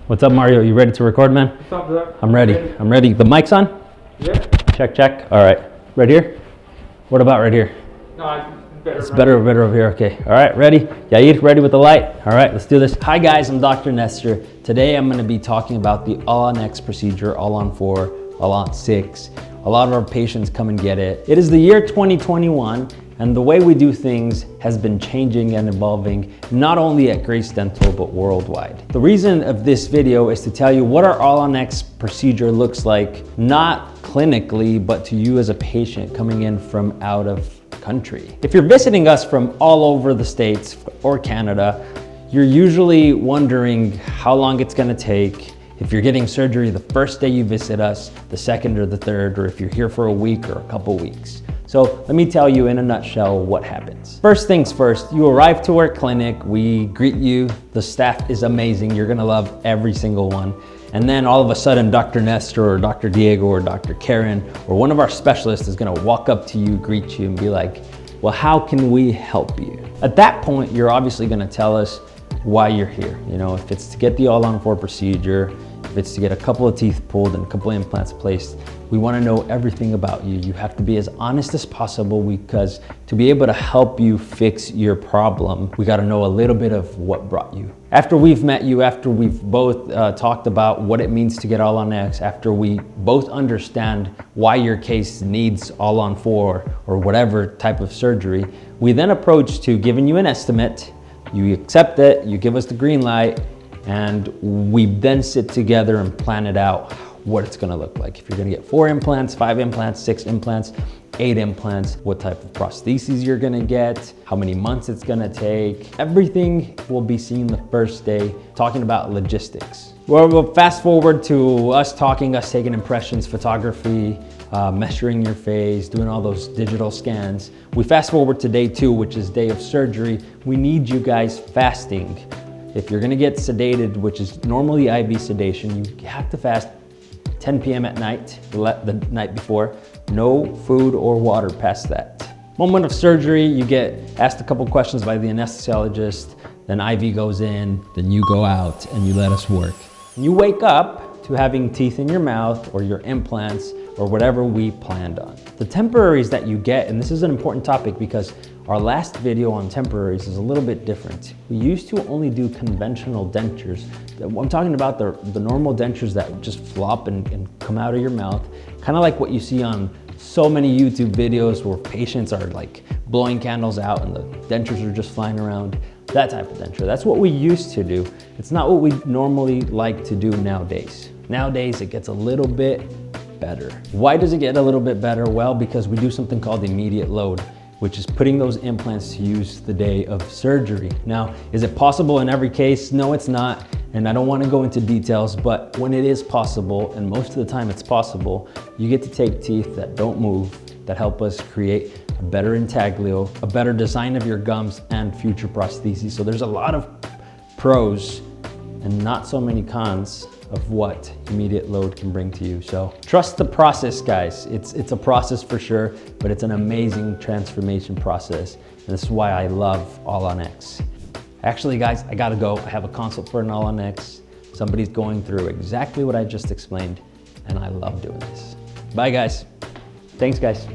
What's up, Mario? You ready to record, man? What's up, Doc? I'm ready. I'm ready. The mic's on? Yeah. Check, check. All right. Right here? What about right here? No, it's better. It's better over here. Okay. All right. Ready? Yair, ready with the light? All right. Let's do this. Hi, guys. I'm Dr. Nestor. Today, I'm going to be talking about the All-on-X procedure, All-on-4, All-on-6. A lot of our patients come and get it. It is the year 2021. And the way we do things has been changing and evolving, not only at Grace Dental, but worldwide. The reason of this video is to tell you what our All-on-X procedure looks like, not clinically, but to you as a patient coming in from out of country. If you're visiting us from all over the States or Canada, you're usually wondering how long it's gonna take, if you're getting surgery the first day you visit us, the second or the third, or if you're here for a week or a couple weeks. So let me tell you in a nutshell what happens. First things first, you arrive to our clinic, we greet you, the staff is amazing, you're gonna love every single one. And then all of a sudden, Dr. Nestor or Dr. Diego or Dr. Karen or one of our specialists is gonna walk up to you, greet you and be like, well, how can we help you? At that point, you're obviously gonna tell us why you're here. You know, if it's to get the All-on-4 procedure, if it's to get a couple of teeth pulled and a couple of implants placed, we want to know everything about you. You have to be as honest as possible because to be able to help you fix your problem, we got to know a little bit of what brought you. After we've met you, after we've both talked about what it means to get All-on-X, after we both understand why your case needs All-on-4 or whatever type of surgery, we then approach to giving you an estimate. You accept it, you give us the green light, and we then sit together and plan it out what it's gonna look like. If you're gonna get 4 implants, 5 implants, 6 implants, 8 implants, what type of prostheses you're gonna get, how many months it's gonna take. Everything will be seen the first day, talking about logistics. Well, we'll fast forward to us talking, us taking impressions, photography, measuring your face, doing all those digital scans. We fast forward to day 2, which is day of surgery. We need you guys fasting. If you're gonna get sedated, which is normally IV sedation, you have to fast 10 p.m. at night, the night before. No food or water past that. Moment of surgery, you get asked a couple questions by the anesthesiologist, then IV goes in, then you go out and you let us work. You wake up to having teeth in your mouth or your implants or whatever we planned on. The temporaries that you get, and this is an important topic because our last video on temporaries is a little bit different. We used to only do conventional dentures. I'm talking about the normal dentures that just flop and come out of your mouth, kind of like what you see on so many YouTube videos where patients are like blowing candles out and the dentures are just flying around. That type of denture. That's what we used to do. It's not what we normally like to do nowadays. Nowadays, it gets a little bit better. Why does it get a little bit better? Well, because we do something called immediate load, which is putting those implants to use the day of surgery. Now, is it possible in every case? No, it's not. And I don't want to go into details, but when it is possible, and most of the time it's possible, you get to take teeth that don't move, that help us create a better intaglio, a better design of your gums and future prostheses. So there's a lot of pros and not so many cons of what immediate load can bring to you. So trust the process, guys. It's a process for sure, but it's an amazing transformation process. And this is why I love All-on-X. Actually, guys, I gotta go. I have a consult for an All-on-X. Somebody's going through exactly what I just explained, and I love doing this. Bye, guys. Thanks, guys.